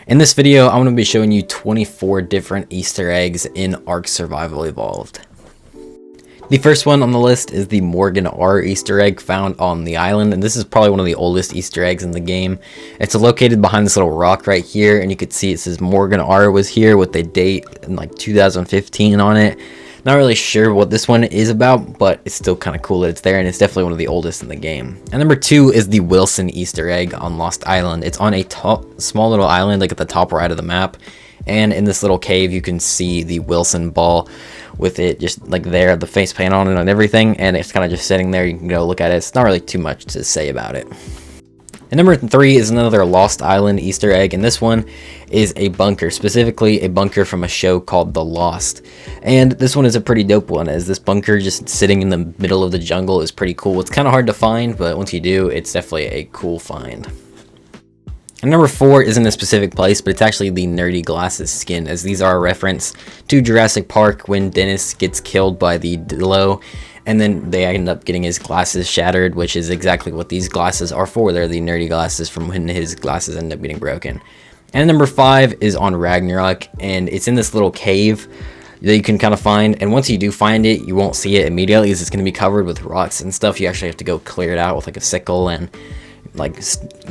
In this video, I'm going to be showing you 24 different Easter eggs in Ark Survival Evolved. The first one on the list is the Morgan R Easter egg found on the island, and this is probably one of the oldest Easter eggs in the game. It's located behind this little rock right here, and you can see it says Morgan R was here with the date in like 2015 on it. Not really sure what this one is about, but it's still kind of cool that it's there, and it's definitely one of the oldest in the game. And number 2 is the Wilson Easter egg on Lost Island. It's on a small little island, like at the top right of the map, and in this little cave you can see the Wilson ball with it just like there, the face paint on it and everything, and it's kind of just sitting there. You can go look at it. It's not really too much to say about it. And number 3 is another Lost Island Easter egg, and this one is a bunker, specifically a bunker from a show called The Lost. And this one is a pretty dope one, as this bunker just sitting in the middle of the jungle is pretty cool. It's kind of hard to find, but once you do, it's definitely a cool find. And number 4 isn't a specific place, but it's actually the Nerdy Glasses skin, as these are a reference to Jurassic Park when Dennis gets killed by the Dillo, and then they end up getting his glasses shattered, which is exactly what these glasses are for. They're the nerdy glasses from when his glasses end up getting broken. And number 5 is on Ragnarok, and it's in this little cave that you can kind of find, and once you do find it, you won't see it immediately as it's going to be covered with rocks and stuff. You actually have to go clear it out with like a sickle and like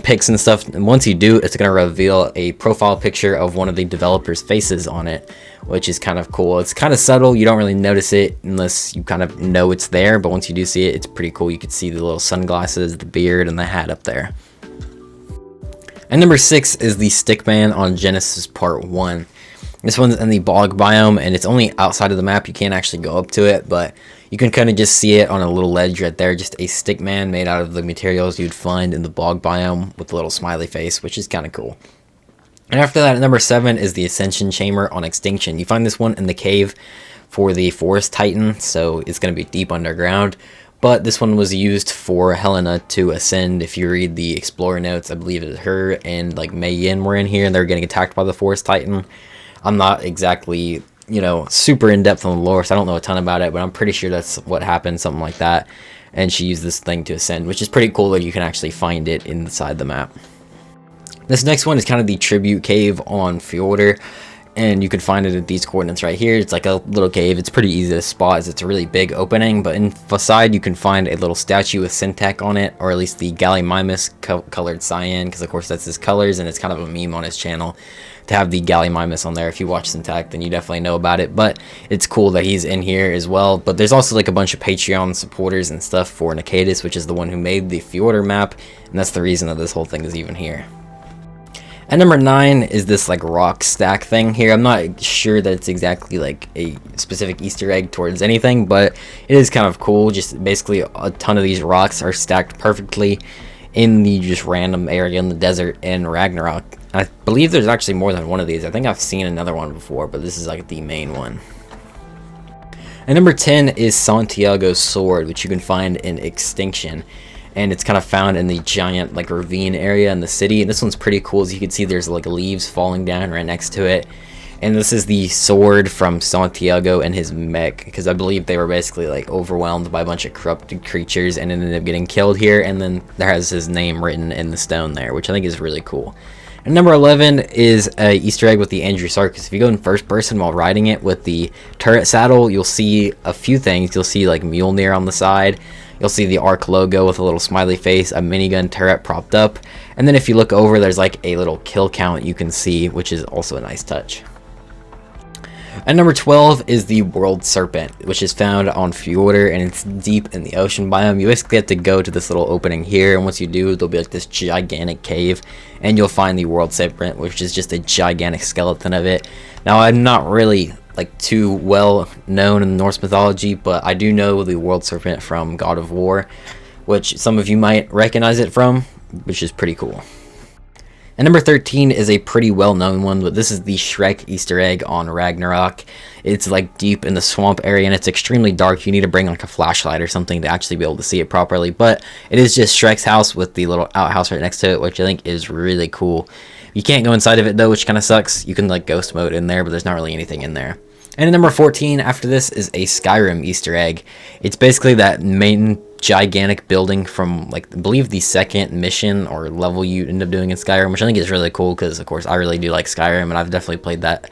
picks and stuff, and once you do, it's going to reveal a profile picture of one of the developers' faces on it, which is kind of cool. It's kind of subtle, you don't really notice it unless you kind of know it's there, but once you do see it, it's pretty cool. You can see the little sunglasses, the beard, and the hat up there. And number 6 is the Stickman on Genesis Part 1. This one's in the bog biome, and it's only outside of the map. You can't actually go up to it, but you can kind of just see it on a little ledge right there. Just a stick man made out of the materials you'd find in the bog biome with a little smiley face, which is kind of cool. And after that, number 7 is the Ascension Chamber on Extinction. You find this one in the cave for the Forest Titan, so it's going to be deep underground. But this one was used for Helena to ascend. If you read the Explorer notes, I believe it's her and like Mei Yin were in here, and they're getting attacked by the Forest Titan. I'm not exactly, super in-depth on the lore, so I don't know a ton about it, but I'm pretty sure that's what happened, something like that. And she used this thing to ascend, which is pretty cool that you can actually find it inside the map. This next one is kind of the tribute cave on Fjordur, and you can find it at these coordinates right here. It's like a little cave. It's pretty easy to spot as it's a really big opening, but inside you can find a little statue with Syntac on it, or at least the Gallimimus colored cyan, because of course that's his colors, and it's kind of a meme on his channel to have the Gallimimus on there. If you watch Syntac, then you definitely know about it, but it's cool that he's in here as well. But there's also like a bunch of Patreon supporters and stuff for Nicatus, which is the one who made the Fjordur map, and that's the reason that this whole thing is even here. And number 9 is this like rock stack thing here. I'm not sure that it's exactly like a specific Easter egg towards anything, but it is kind of cool. Just basically a ton of these rocks are stacked perfectly in the just random area in the desert in Ragnarok. I believe there's actually more than one of these. I think I've seen another one before, but this is like the main one. And number 10 is Santiago's sword, which you can find in Extinction. And it's kind of found in the giant like ravine area in the city, and this one's pretty cool. As you can see, there's like leaves falling down right next to it, and this is the sword from Santiago and his mech, because I believe they were basically like overwhelmed by a bunch of corrupted creatures and ended up getting killed here, and then there has his name written in the stone there, which I think is really cool. And number 11 is a Easter egg with the Andrew Sarkis. If you go in first person while riding it with the turret saddle, you'll see a few things. You'll see like Mjolnir on the side. You'll see the Ark logo with a little smiley face, a minigun turret propped up, and then if you look over, there's like a little kill count you can see, which is also a nice touch. And number 12 is the World Serpent, which is found on Fjordur, and it's deep in the ocean biome. You basically have to go to this little opening here, and once you do, there'll be like this gigantic cave, and you'll find the World Serpent, which is just a gigantic skeleton of it. Now, I'm not really like too well known in Norse mythology, but I do know the World Serpent from God of War, which some of you might recognize it from, which is pretty cool. And number 13 is a pretty well-known one, but this is the Shrek Easter egg on Ragnarok. It's like deep in the swamp area, and it's extremely dark. You need to bring like a flashlight or something to actually be able to see it properly, but it is just Shrek's house with the little outhouse right next to it, which I think is really cool. You can't go inside of it though, which kind of sucks. You can like ghost mode in there, but there's not really anything in there. And at number 14 after this is a Skyrim Easter egg. It's basically that main gigantic building from, like, I believe the second mission or level you end up doing in Skyrim, which I think is really cool because, of course, I really do like Skyrim, and I've definitely played that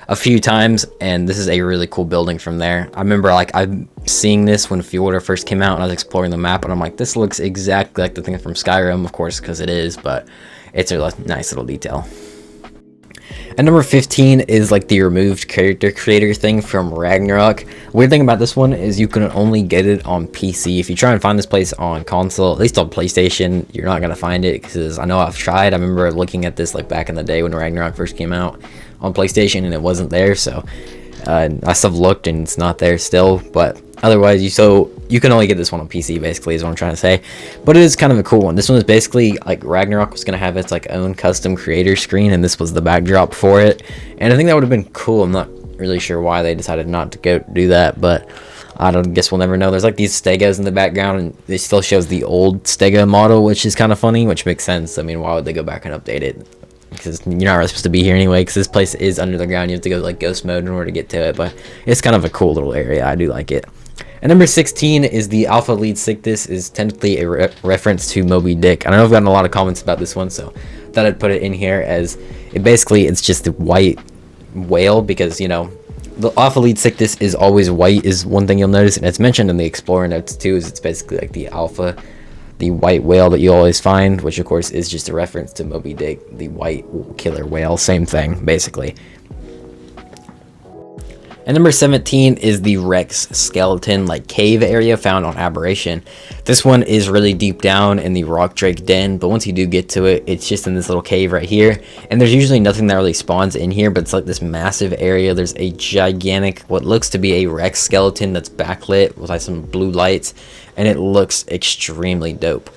a few times, and this is a really cool building from there. I remember, like, I'm seeing this when Fjordur first came out, and I was exploring the map, and I'm like, this looks exactly like the thing from Skyrim, of course, because it is, but it's a nice little detail. And number 15 is like the removed character creator thing from Ragnarok. Weird thing about this one is you can only get it on PC. If you try and find this place on console, at least on PlayStation, you're not going to find it, because I know I've tried. I remember looking at this like back in the day when Ragnarok first came out on PlayStation, and it wasn't there, so I still looked and it's not there still. But otherwise, you can only get this one on PC, basically, is what I'm trying to say. But it is kind of a cool one. This one is basically like Ragnarok was going to have its like own custom creator screen, and this was the backdrop for it, and I think that would have been cool. I'm not really sure why they decided not to go do that, but I don't guess we'll never know. There's like these stegos in the background, and it still shows the old stego model, which is kind of funny, which makes sense. I mean, why would they go back and update it? Because you're not really supposed to be here anyway, because this place is under the ground. You have to go like ghost mode in order to get to it, but it's kind of a cool little area. I do like it. And number 16 is the Alpha Lead Sickness, is technically a reference to Moby Dick. I know I've gotten a lot of comments about this one, so thought I'd put it in here, as it's just the white whale, because, you know, the Alpha Lead Sickness is always white is one thing you'll notice, and it's mentioned in the Explorer notes too, is it's basically like the alpha, the white whale that you always find, which of course is just a reference to Moby Dick, the white killer whale, same thing basically. And number 17 is the Rex skeleton like cave area found on Aberration. This one is really deep down in the rock drake den, but once you do get to it, it's just in this little cave right here, and there's usually nothing that really spawns in here, but it's like this massive area. There's a gigantic, what looks to be a Rex skeleton that's backlit with like some blue lights, and it looks extremely dope.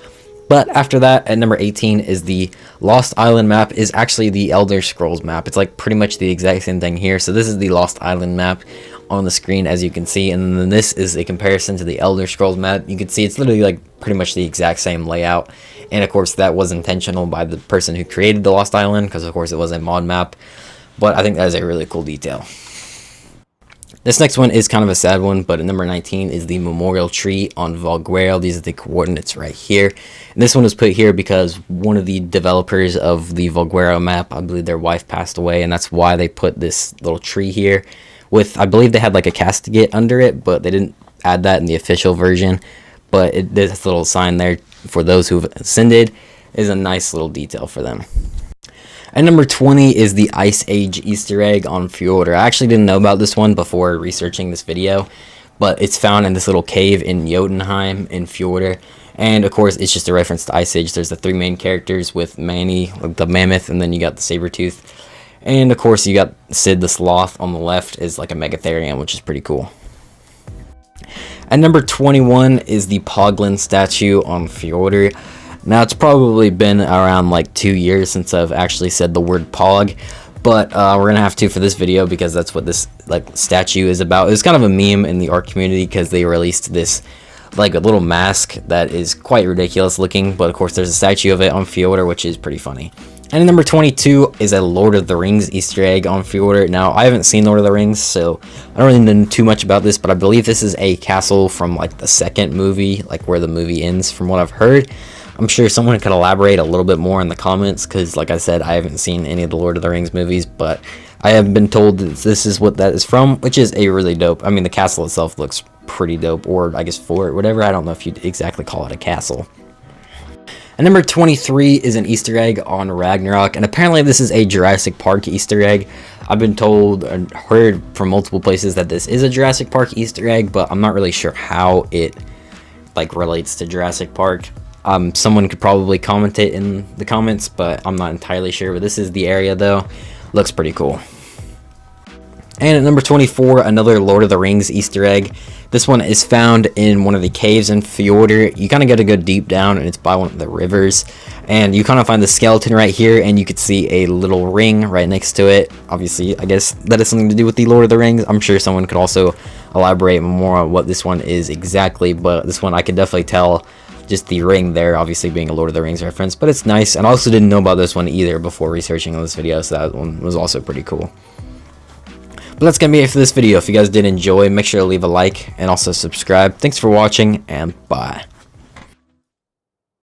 But after that, at number 18 is the Lost Island map, is actually the Elder Scrolls map. It's like pretty much the exact same thing here. So this is the Lost Island map on the screen, as you can see, and then this is a comparison to the Elder Scrolls map. You can see it's literally like pretty much the exact same layout, and of course that was intentional by the person who created the Lost Island, because of course it was a mod map, but I think that is a really cool detail. This next one is kind of a sad one, but at number 19 is the memorial tree on Valguero. These are the coordinates right here. And this one was put here because one of the developers of the Valguero map, I believe their wife passed away, and that's why they put this little tree here. With, I believe they had like a castigate under it, but they didn't add that in the official version. But this little sign there for those who've ascended is a nice little detail for them. And number 20 is the Ice Age Easter egg on Fjordur. I actually didn't know about this one before researching this video, but it's found in this little cave in Jotunheim in Fjordur. And of course, it's just a reference to Ice Age. There's the three main characters with Manny, like the mammoth, and then you got the Sabertooth. And of course, you got Sid the Sloth on the left is like a Megatherium, which is pretty cool. And number 21 is the Poglin statue on Fjordur. Now, it's probably been around like 2 years since I've actually said the word pog, but we're gonna have to for this video, because that's what this like statue is about. It's kind of a meme in the art community, because they released this like a little mask that is quite ridiculous looking, but of course there's a statue of it on Fjordur, which is pretty funny. And number 22 is a Lord of the Rings Easter egg on Fjordur. Now, I haven't seen Lord of the Rings, so I don't really know too much about this, but I believe this is a castle from like the second movie, like where the movie ends, from what I've heard. I'm sure someone could elaborate a little bit more in the comments, because like I said, I haven't seen any of the Lord of the Rings movies, but I have been told that this is what that is from, which is a really dope. I mean, the castle itself looks pretty dope, or I guess fort, whatever. I don't know if you'd exactly call it a castle. And number 23 is an Easter egg on Ragnarok, and apparently this is a Jurassic Park Easter egg. I've been told and heard from multiple places that this is a Jurassic Park Easter egg, but I'm not really sure how it like relates to Jurassic Park. Someone could probably comment it in the comments, but I'm not entirely sure. But this is the area though. Looks pretty cool. And at number 24, another Lord of the Rings Easter egg. This one is found in one of the caves in Fjordur. You kind of got to go deep down, and it's by one of the rivers. And you kind of find the skeleton right here, and you could see a little ring right next to it. Obviously, I guess that has something to do with the Lord of the Rings. I'm sure someone could also elaborate more on what this one is exactly, but this one I could definitely tell just the ring there, obviously being a Lord of the Rings reference, but it's nice. And I also didn't know about this one either before researching on this video, so that one was also pretty cool. But that's gonna be it for this video. If you guys did enjoy, make sure to leave a like and also subscribe. Thanks for watching, and bye.